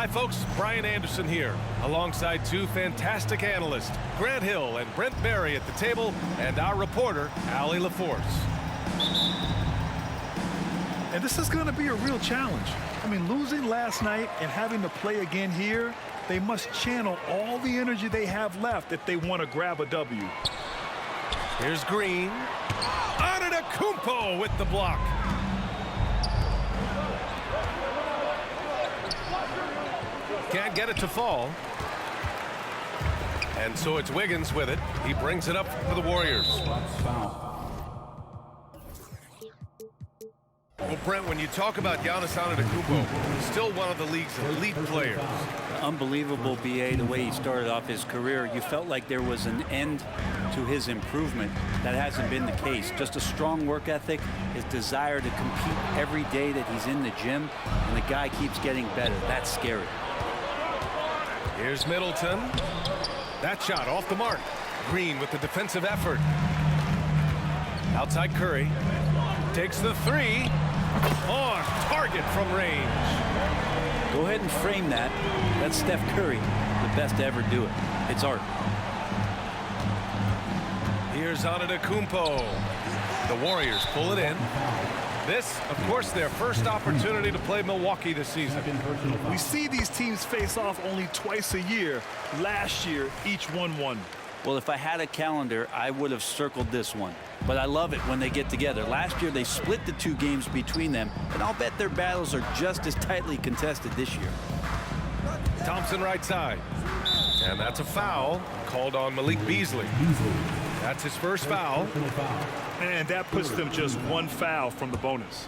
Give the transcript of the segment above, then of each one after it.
Hi folks, Brian Anderson here, alongside two fantastic analysts, Grant Hill and Brent Barry at the table, and our reporter, Allie LaForce. And this is going to be a real challenge. I mean, losing last night and having to play again here, they must channel all the energy they have left if they want to grab a W. Here's Green. Kumpo with the block. Can't get it to fall. And so it's Wiggins with it. He brings it up for the Warriors. Well, Brent, when you talk about Giannis Antetokounmpo, he's still one of the league's elite players. Unbelievable, BA, the way he started off his career. You felt like there was an end to his improvement. That hasn't been the case. Just a strong work ethic, his desire to compete every day that he's in the gym, and the guy keeps getting better. That's scary. Here's Middleton. That shot off the mark. Green with the defensive effort. Outside Curry. Takes the three. On target from range. Go ahead and frame that. That's Steph Curry, the best to ever do it. It's art. Here's Antetokounmpo. The Warriors pull it in. This, of course, their first opportunity to play Milwaukee this season. We see these teams face off only twice a year. Last year, each won. Well, if I had a calendar, I would have circled this one. But I love it when they get together. Last year, they split the two games between them, and I'll bet their battles are just as tightly contested this year. Thompson right side. And that's a foul called on Malik Beasley. That's his first foul. And that puts them just one foul from the bonus.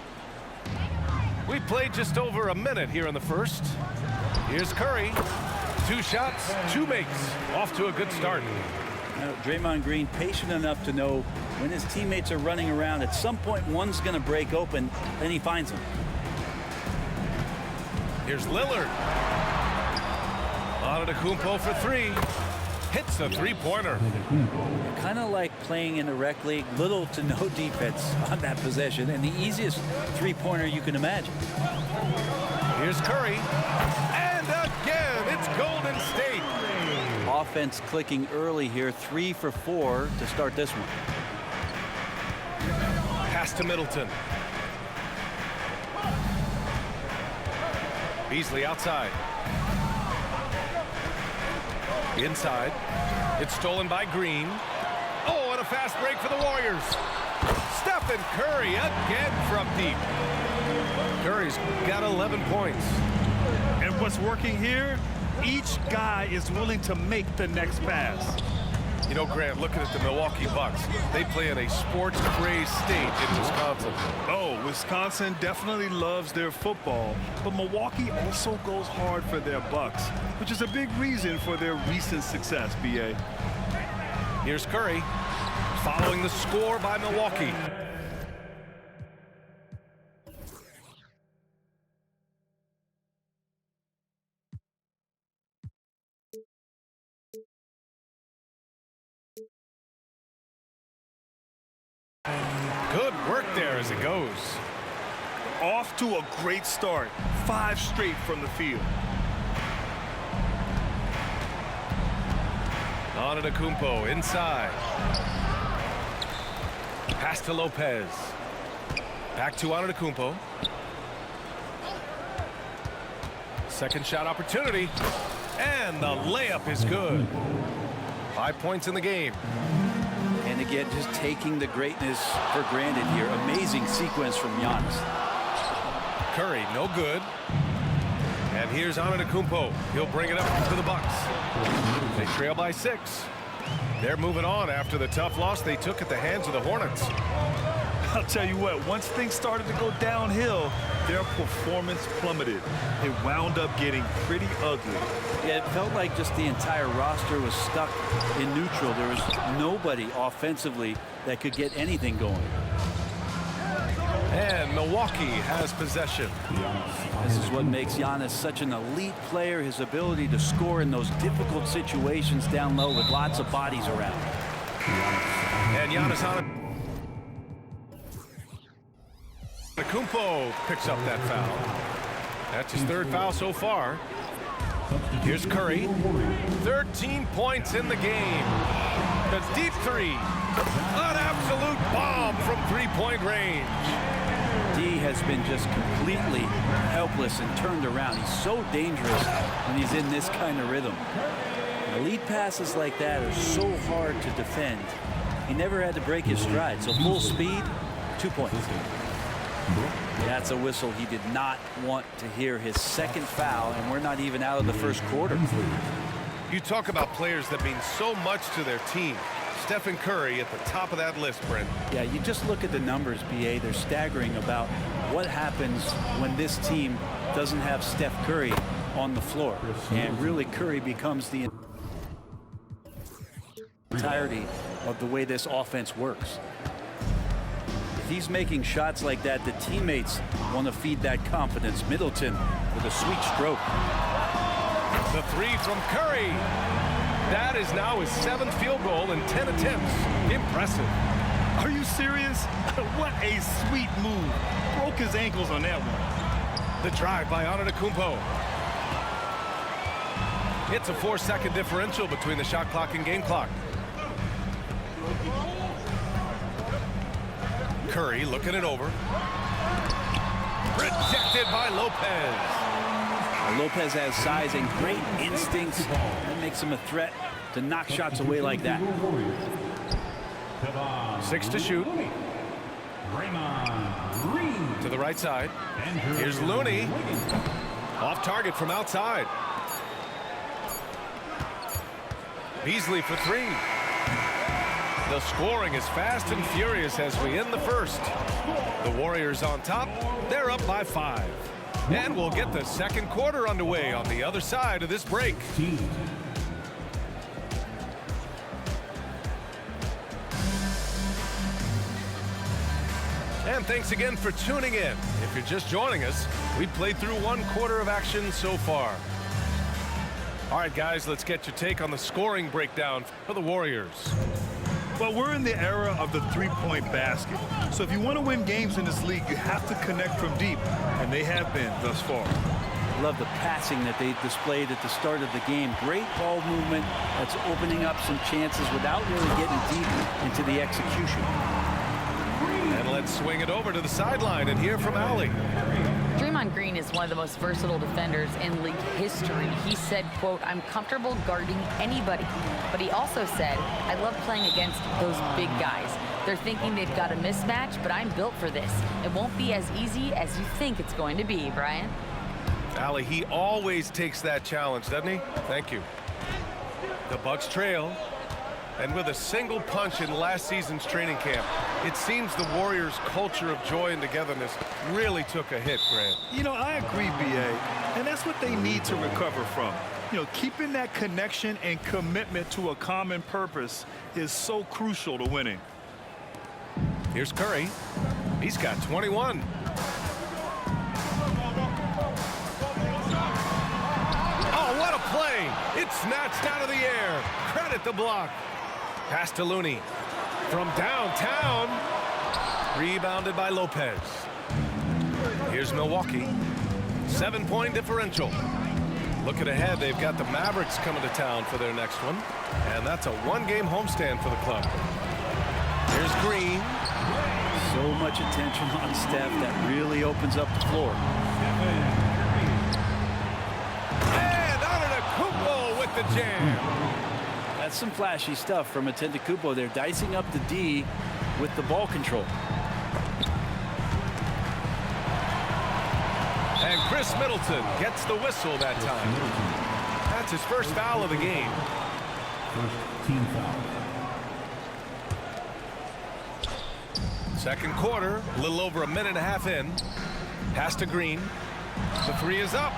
We played just over a minute here in the first. Here's Curry. 2 shots, 2 makes. Off to a good start. Draymond Green patient enough to know when his teammates are running around, at some point one's going to break open, then he finds them. Here's Lillard. Antetokounmpo for 3. Hits a three-pointer. Kind of like playing in the rec league, little to no defense on that possession, and the easiest three-pointer you can imagine. Here's Curry. And again, it's Golden State. Offense clicking early here, 3 for 4 to start this one. Pass to Middleton. Beasley outside. Inside. It's stolen by Green. Oh, and a fast break for the Warriors. Stephen Curry again from deep. Curry's got 11 points. And what's working here? Each guy is willing to make the next pass. You know, Grant, looking at the Milwaukee Bucks, they play in a sports-crazed state in Wisconsin. Oh, Wisconsin definitely loves their football, but Milwaukee also goes hard for their Bucks, which is a big reason for their recent success, BA. Here's Curry, following the score by Milwaukee. Good work there as it goes. Off to a great start. 5 straight from the field. Antetokounmpo inside. Pass to Lopez. Back to Antetokounmpo. Second shot opportunity. And the layup is good. 5 points in the game. And again, just taking the greatness for granted here. Amazing sequence from Giannis. Curry, no good. And here's Antetokounmpo. He'll bring it up to the Bucks. They trail by 6. They're moving on after the tough loss they took at the hands of the Hornets. I'll tell you what, once things started to go downhill, their performance plummeted. It wound up getting pretty ugly. Yeah, it felt like just the entire roster was stuck in neutral. There was nobody offensively that could get anything going. And Milwaukee has possession. This is what makes Giannis such an elite player, his ability to score in those difficult situations down low with lots of bodies around. And Giannis Antetokounmpo picks up that foul. That's his 3rd foul so far. Here's Curry. 13 points in the game. The deep three. An absolute bomb from three-point range. D has been just completely helpless and turned around. He's so dangerous when he's in this kind of rhythm. Elite passes like that are so hard to defend. He never had to break his stride. So full speed, 2 points. That's a whistle. He did not want to hear his second foul, and we're not even out of the first quarter. You talk about players that mean so much to their team. Stephen Curry at the top of that list, Brent. Yeah, you just look at the numbers, BA. They're staggering about what happens when this team doesn't have Steph Curry on the floor. And really, Curry becomes the entirety of the way this offense works. If he's making shots like that, the teammates want to feed that confidence. Middleton with a sweet stroke. The three from Curry. That is now his 7th field goal in 10 attempts. Impressive. Are you serious? What a sweet move. Broke his ankles on that one. The drive by Antetokounmpo. It's a 4-second differential between the shot clock and game clock. Curry looking it over. Rejected by Lopez. Lopez has size and great instincts. That makes him a threat to knock shots away like that. 6 to shoot. To the right side. Here's Looney. Off target from outside. Beasley for 3. The scoring is fast and furious as we end the first. The Warriors on top. They're up by 5. And we'll get the second quarter underway on the other side of this break. And thanks again for tuning in. If you're just joining us, we played through 1 quarter of action so far. All right, guys, let's get your take on the scoring breakdown for the Warriors. Well, we're in the era of the three-point basket. So if you want to win games in this league, you have to connect from deep, and they have been thus far. Love the passing that they displayed at the start of the game. Great ball movement that's opening up some chances without really getting deep into the execution. And let's swing it over to the sideline and hear from Allie. Draymond Green is one of the most versatile defenders in league history. He said, quote, "I'm comfortable guarding anybody." But he also said, "I love playing against those big guys. They're thinking they've got a mismatch, but I'm built for this. It won't be as easy as you think it's going to be," Brian. Allie, he always takes that challenge, doesn't he? Thank you. The Bucks trail. And with a single punch in last season's training camp, it seems the Warriors' culture of joy and togetherness really took a hit, Grant. You know, I agree, B.A., and that's what they need to recover from. You know, keeping that connection and commitment to a common purpose is so crucial to winning. Here's Curry. He's got 21. Oh, what a play! It's snatched out of the air. Credit the block. Pass to Looney. From downtown. Rebounded by Lopez. Here's Milwaukee. 7-point differential. Looking ahead, they've got the Mavericks coming to town for their next one. And that's a 1-game homestand for the club. Here's Green. So much attention on Steph that really opens up the floor. And Antetokounmpo with the jam. That's some flashy stuff from Antetokounmpo. They're dicing up the D with the ball control. And Chris Middleton gets the whistle that time. That's his first foul of the game. First team foul. Second quarter, a little over a minute and a half in. Pass to Green. The 3 is up.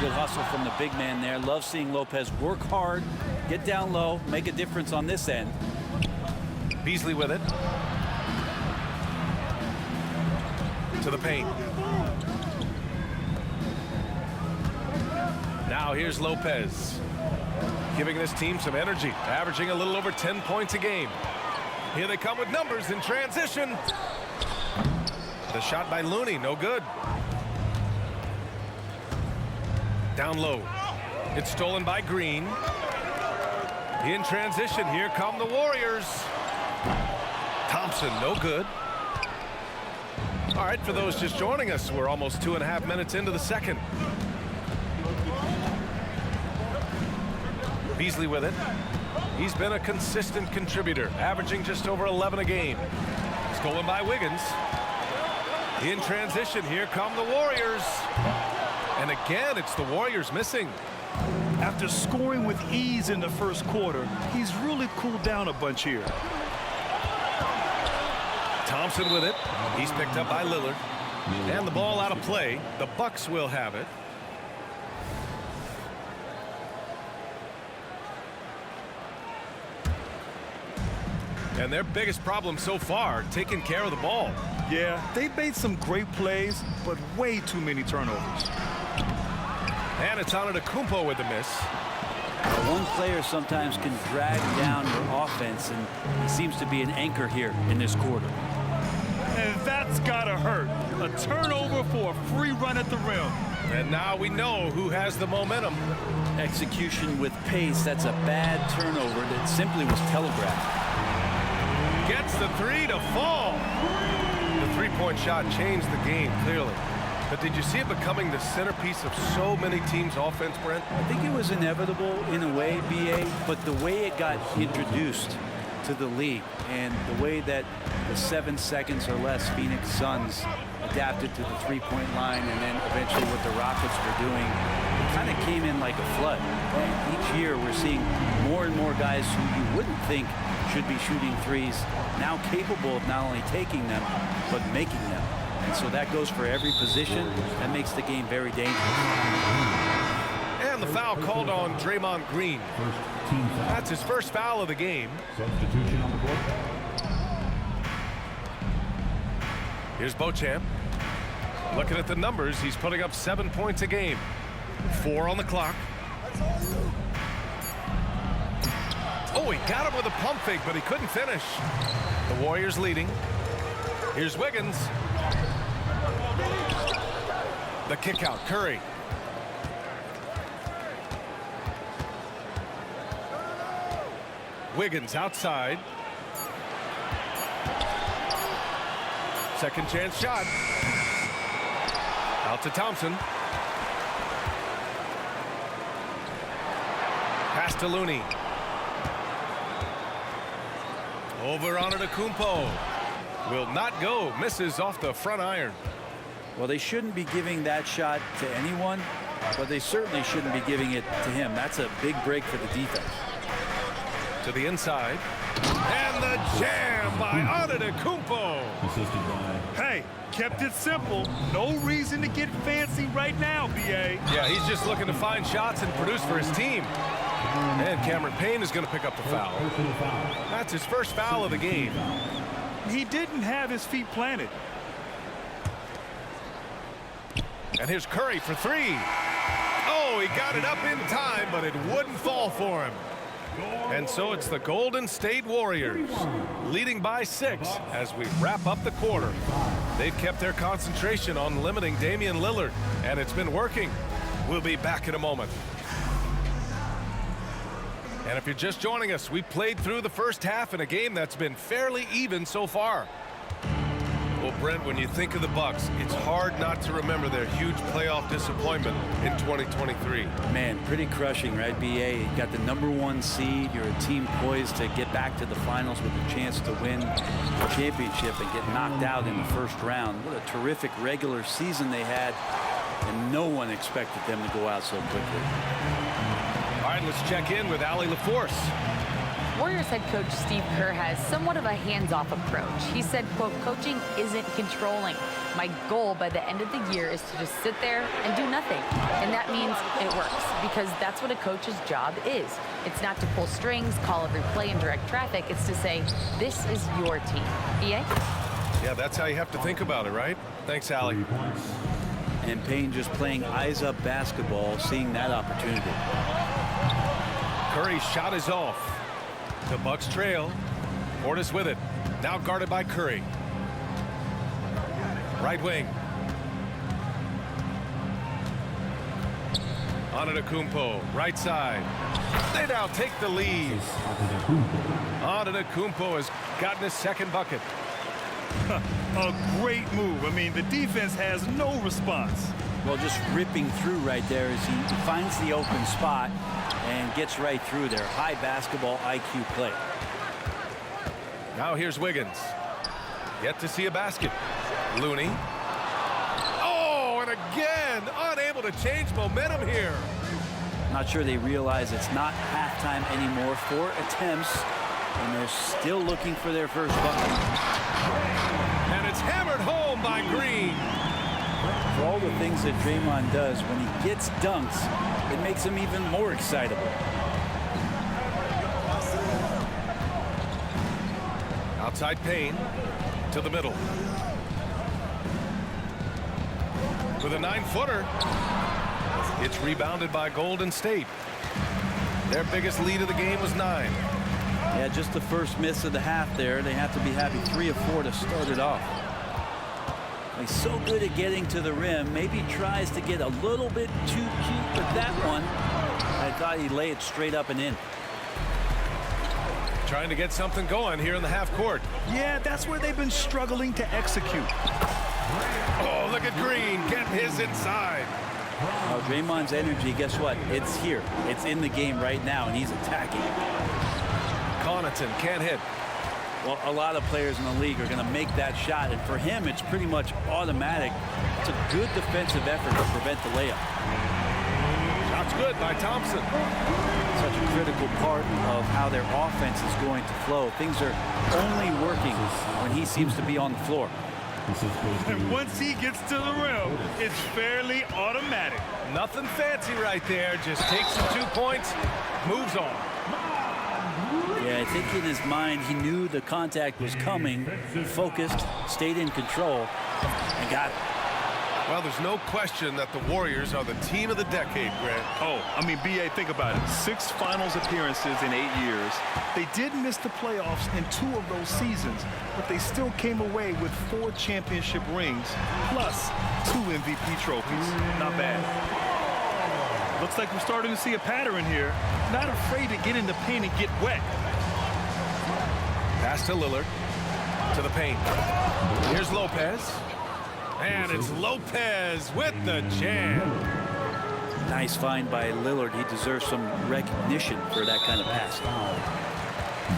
Good hustle from the big man there. Love seeing Lopez work hard, get down low, make a difference on this end. Beasley with it. To the paint. Now here's Lopez. Giving this team some energy, averaging a little over 10 points a game. Here they come with numbers in transition. The shot by Looney, no good. Down low. It's stolen by Green. In transition, here come the Warriors. Thompson, no good. All right, for those just joining us, we're almost 2.5 minutes into the second. Beasley with it. He's been a consistent contributor, averaging just over 11 a game. Stolen by Wiggins. In transition, here come the Warriors. And again, it's the Warriors missing. After scoring with ease in the first quarter, he's really cooled down a bunch here. Thompson with it. He's picked up by Lillard. And the ball out of play. The Bucks will have it. And their biggest problem so far, taking care of the ball. Yeah, they've made some great plays, but way too many turnovers. And it's Antetokounmpo with the miss. One player sometimes can drag down your offense, and he seems to be an anchor here in this quarter. And that's gotta hurt. A turnover for a free run at the rim. And now we know who has the momentum. Execution with pace, that's a bad turnover that simply was telegraphed. Gets the three to fall. The three-point shot changed the game, clearly. But did you see it becoming the centerpiece of so many teams' offense, Brent? I think it was inevitable in a way, BA, but the way it got introduced to the league and the way that the 7 seconds or less Phoenix Suns adapted to the three-point line and then eventually what the Rockets were doing, it kind of came in like a flood. And each year we're seeing more and more guys who you wouldn't think should be shooting threes, now capable of not only taking them, but making them. And so that goes for every position. That makes the game very dangerous. And the foul called on Draymond Green. First team foul. That's his first foul of the game. Substitution on the board. Here's Beauchamp. Looking at the numbers, he's putting up 7 points a game. 4 on the clock. Oh, he got him with a pump fake, but he couldn't finish. The Warriors leading. Here's Wiggins. The kick out, Curry. Wiggins outside. Second chance shot. Out to Thompson. Pass to Looney. Over on Antetokounmpo. Will not go. Misses off the front iron. Well, they shouldn't be giving that shot to anyone, but they certainly shouldn't be giving it to him. That's a big break for the defense. To the inside. And the jam by Antetokounmpo. Assisted by. Hey, kept it simple. No reason to get fancy right now, BA. Yeah, he's just looking to find shots and produce for his team. And Cameron Payne is going to pick up the foul. Personal foul. That's his first foul of the game. He didn't have his feet planted. And here's Curry for three. Oh, he got it up in time, but it wouldn't fall for him. And so it's the Golden State Warriors leading by 6 as we wrap up the quarter. They've kept their concentration on limiting Damian Lillard, and it's been working. We'll be back in a moment. And if you're just joining us, we played through the first half in a game that's been fairly even so far. Well, Brent, when you think of the Bucks, it's hard not to remember their huge playoff disappointment in 2023. Man, pretty crushing, right, BA? You got the #1 seed. You're a team poised to get back to the finals with a chance to win the championship and get knocked out in the first round. What a terrific regular season they had, and no one expected them to go out so quickly. All right, let's check in with Allie LaForce. Warriors head coach Steve Kerr has somewhat of a hands-off approach. He said, quote, coaching isn't controlling. My goal by the end of the year is to just sit there and do nothing. And that means it works because that's what a coach's job is. It's not to pull strings, call every play and direct traffic. It's to say, this is your team. BA? Yeah, that's how you have to think about it, right? Thanks, Allie. 3 points. And Payne just playing eyes-up basketball, seeing that opportunity. Curry's shot is off. The Bucks trail. Portis with it. Now guarded by Curry. Right wing. Antetokounmpo, right side. They now take the lead. Antetokounmpo has gotten his second bucket. A great move. I mean, the defense has no response. Well, just ripping through right there as he finds the open spot and gets right through there. High basketball IQ play. Now here's Wiggins. Yet to see a basket. Looney. Oh, and again, unable to change momentum here. Not sure they realize it's not halftime anymore. 4 attempts, and they're still looking for their first bucket. And it's hammered home by Green. For all the things that Draymond does, when he gets dunks, it makes him even more excitable. Outside Payne to the middle. With a 9-footer. It's rebounded by Golden State. Their biggest lead of the game was 9. Yeah, just the first miss of the half there. They have to be happy 3 of 4 to start it off. He's so good at getting to the rim. Maybe tries to get a little bit too cute with that one. I thought he'd lay it straight up and in. Trying to get something going here in the half court. Yeah, that's where they've been struggling to execute. Oh, look at Green getting his inside. Oh, Draymond's energy, guess what? It's here. It's in the game right now, and he's attacking. Connaughton can't hit. Well, a lot of players in the league are going to make that shot, and for him, it's pretty much automatic. It's a good defensive effort to prevent the layup. Shot's good by Thompson. Such a critical part of how their offense is going to flow. Things are only working when he seems to be on the floor. And once he gets to the rim, it's fairly automatic. Nothing fancy right there. Just takes the 2 points, moves on. Yeah, I think in his mind he knew the contact was coming, focused, stayed in control, and got it. Well, there's no question that the Warriors are the team of the decade, Grant. Oh, I mean, B.A., think about it. 6 finals appearances in 8 years. They did miss the playoffs in 2 of those seasons, but they still came away with 4 championship rings, plus 2 MVP trophies. Not bad. Looks like we're starting to see a pattern here. Not afraid to get in the paint and get wet. Pass to Lillard. To the paint. Here's Lopez. And it's Lopez with the jam. Nice find by Lillard. He deserves some recognition for that kind of pass.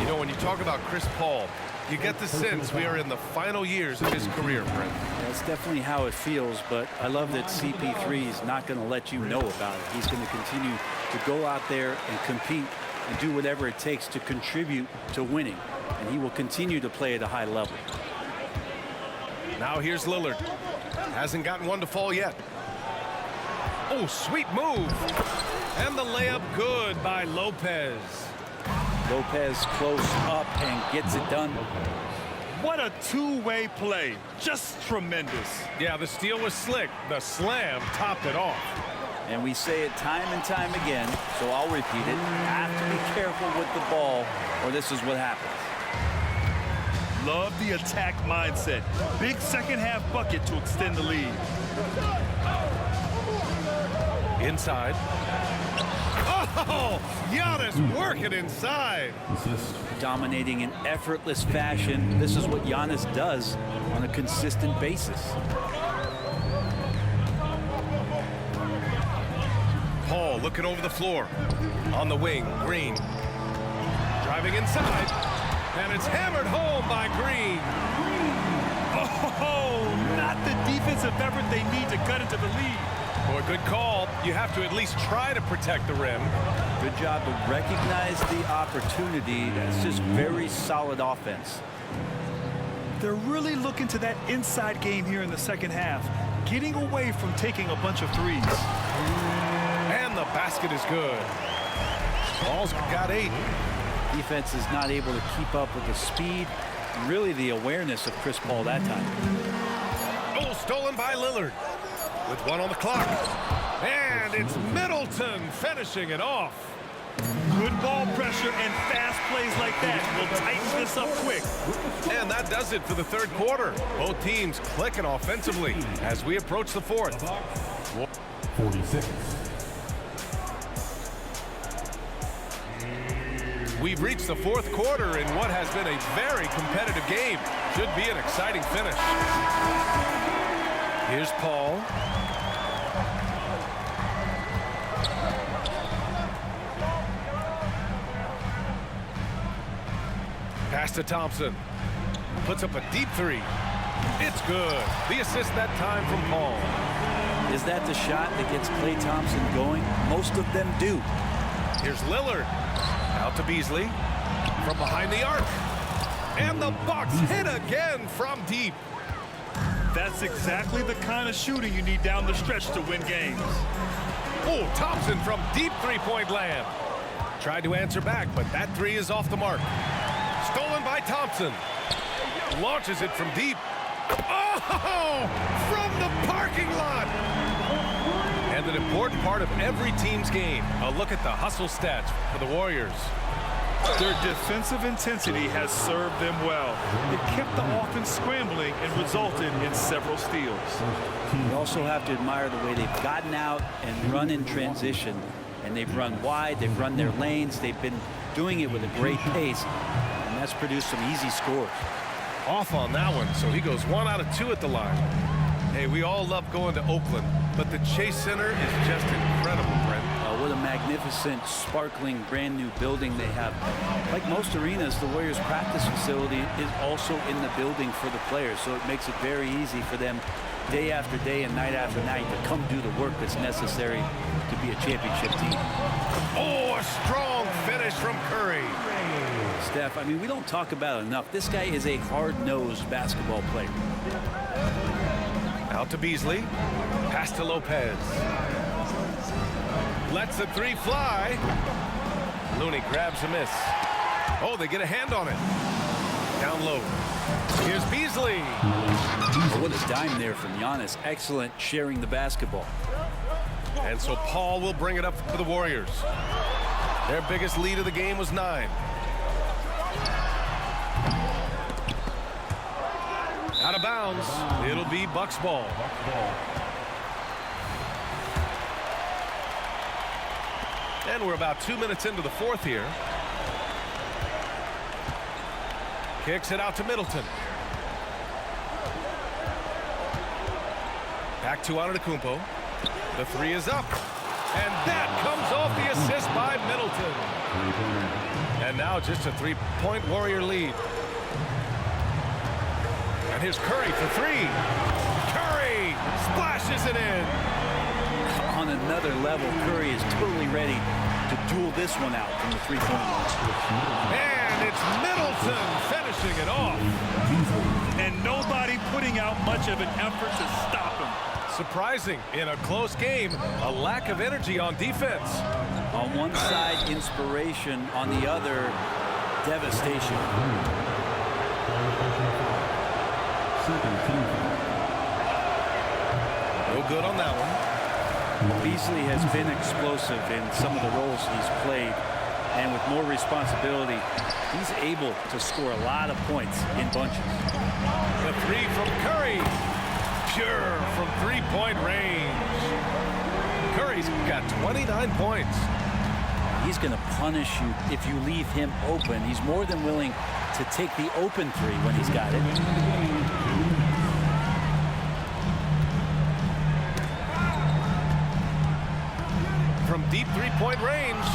You know, when you talk about Chris Paul, you get the sense we are in the final years of his career, Brent. That's definitely how it feels, but I love that CP3 is not going to let you know about it. He's going to continue to go out there and compete and do whatever it takes to contribute to winning. And he will continue to play at a high level. Now here's Lillard. Hasn't gotten one to fall yet. Oh, sweet move. And the layup good by Lopez. Lopez close up and gets it done. What a two-way play. Just tremendous. Yeah, the steal was slick. The slam topped it off. And we say it time and time again, so I'll repeat it. Have to be careful with the ball, or this is what happens. Love the attack mindset. Big second half bucket to extend the lead. Inside. Oh, Giannis working inside. Dominating in effortless fashion. This is what Giannis does on a consistent basis. Paul looking over the floor. On the wing, Green. Driving inside. And it's hammered home by Green. Oh, not the defensive effort they need to cut into the lead. Boy, good call. You have to at least try to protect the rim. Good job to recognize the opportunity. It's just very solid offense. They're really looking to that inside game here in the second half, getting away from taking a bunch of threes. And the basket is good. Paul's got 8. Defense is not able to keep up with the speed, really the awareness of Chris Paul that time. Oh, stolen by Lillard. With 1 on the clock. And it's Middleton finishing it off. Good ball pressure and fast plays like that will tighten this up quick. And that does it for the third quarter. Both teams clicking offensively as we approach the fourth. 46. We've reached the fourth quarter in what has been a very competitive game. Should be an exciting finish. Here's Paul. Pass to Thompson. Puts up a deep three. It's good. The assist that time from Paul. Is that the shot that gets Klay Thompson going? Most of them do. Here's Lillard. Out to Beasley. From behind the arc. And the Bucks hit again from deep. That's exactly the kind of shooting you need down the stretch to win games. Oh, Thompson from deep three-point land. Tried to answer back, but that three is off the mark. Stolen by Thompson. Launches it from deep. Oh, from the parking lot. And an important part of every team's game. A look at the hustle stats for the Warriors. Their defensive intensity has served them well. It kept the offense scrambling and resulted in several steals. You also have to admire the way they've gotten out and run in transition. And they've run wide, they've run their lanes, they've been doing it with a great pace. And that's produced some easy scores. Off on that one, so he goes 1 out of 2 at the line. Hey, we all love going to Oakland, but the Chase Center is just incredible, Brent. What a magnificent, sparkling, brand new building they have. Like most arenas, the Warriors practice facility is also in the building for the players, so it makes it very easy for them day after day and night after night to come do the work that's necessary to be a championship team. Oh, a strong finish from Curry. Steph, I mean, we don't talk about it enough. This guy is a hard-nosed basketball player. Out to Beasley. Pass to Lopez. Lets the three fly. Looney grabs a miss. Oh, they get a hand on it. Down low. Here's Beasley. Oh, what a dime there from Giannis. Excellent sharing the basketball. And so Paul will bring it up for the Warriors. Their biggest lead of the game was 9. Out of bounds. It'll be Bucks ball. And we're about 2 minutes into the fourth here. Kicks it out to Middleton. Back to Antetokounmpo. The three is up. And that comes off the assist by Middleton. And now just a three-point Warrior lead. And here's Curry for three. Curry splashes it in. On another level, Curry is totally ready to duel this one out from the three-point line. And it's Middleton finishing it off. And nobody putting out much of an effort to stop him. Surprising in a close game, a lack of energy on defense. On one side, inspiration. On the other, devastation. No good on that one. Beasley has been explosive in some of the roles he's played, and with more responsibility, he's able to score a lot of points in bunches. The three from Curry, pure from three-point range. Curry's got 29 points. He's going to punish you if you leave him open. He's more than willing to take the open three when he's got it. From deep three-point range.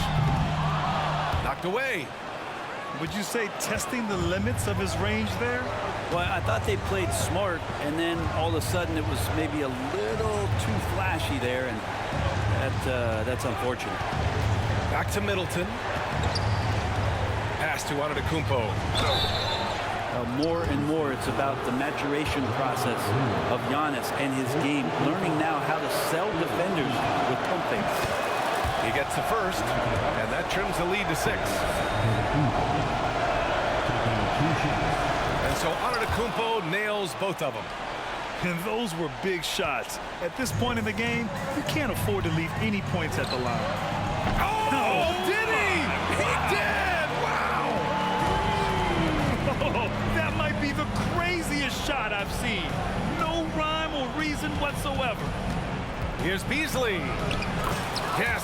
Knocked away. Would you say testing the limits of his range there? Well, I thought they played smart, and then all of a sudden it was maybe a little too flashy there, and that's unfortunate. Back to Middleton. Pass to Antetokounmpo. More and more, it's about the maturation process of Giannis and his game, learning now how to sell defenders with pump fakes. He gets the first, and that trims the lead to 6. And so Antetokounmpo nails both of them. And those were big shots. At this point in the game, you can't afford to leave any points at the line. Oh, did he? He did! Wow! Oh, that might be the craziest shot I've seen. No rhyme or reason whatsoever. Here's Beasley. Yes,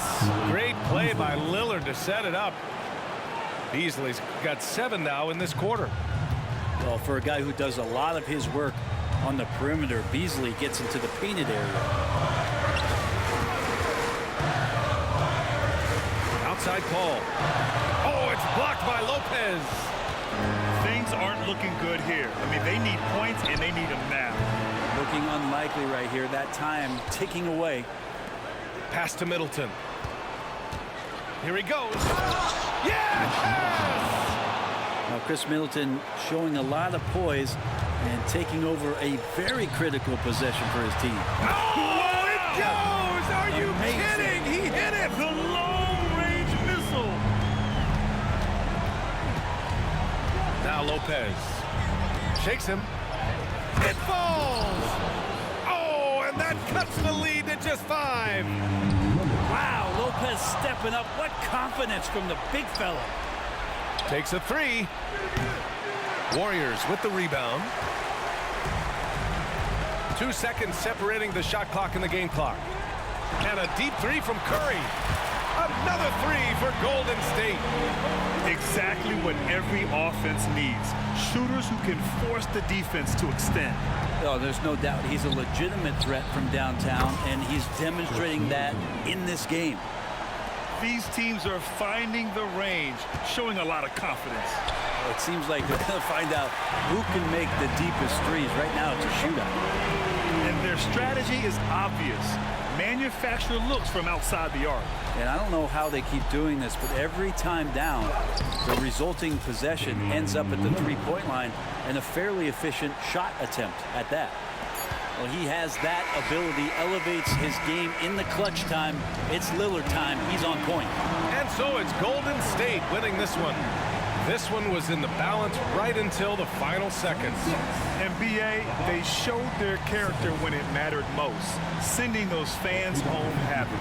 great play by Lillard to set it up. Beasley's got 7 now in this quarter. Well, for a guy who does a lot of his work on the perimeter, Beasley gets into the painted area. Outside Paul. Oh, it's blocked by Lopez. Things aren't looking good here. I mean, they need points, and they need them now. Looking unlikely right here. That time ticking away. Pass to Middleton. Here he goes. Yes! Now, Chris Middleton showing a lot of poise and taking over a very critical possession for his team. Oh, it goes! Are you Amazing. kidding? He hit it! The long-range missile. Now Lopez shakes him. It falls! Oh, and that cuts the lead to just 5. Wow, Lopez stepping up. What confidence from the big fella. Takes a 3. Warriors with the rebound. 2 seconds separating the shot clock and the game clock. And a deep 3 from Curry. Another 3 for Golden State. Exactly what every offense needs. Shooters who can force the defense to extend. Oh, there's no doubt he's a legitimate threat from downtown, and he's demonstrating that in this game. These teams are finding the range, showing a lot of confidence. It seems like they're going to find out who can make the deepest threes. Right now, it's a shootout. And their strategy is obvious. Manufacture looks from outside the arc. And I don't know how they keep doing this, but every time down, the resulting possession ends up at the three-point line and a fairly efficient shot attempt at that. Well, he has that ability, elevates his game in the clutch time. It's Lillard time. He's on point. And so it's Golden State winning this one. This one was in the balance right until the final seconds. And BA, they showed their character when it mattered most, sending those fans home happy.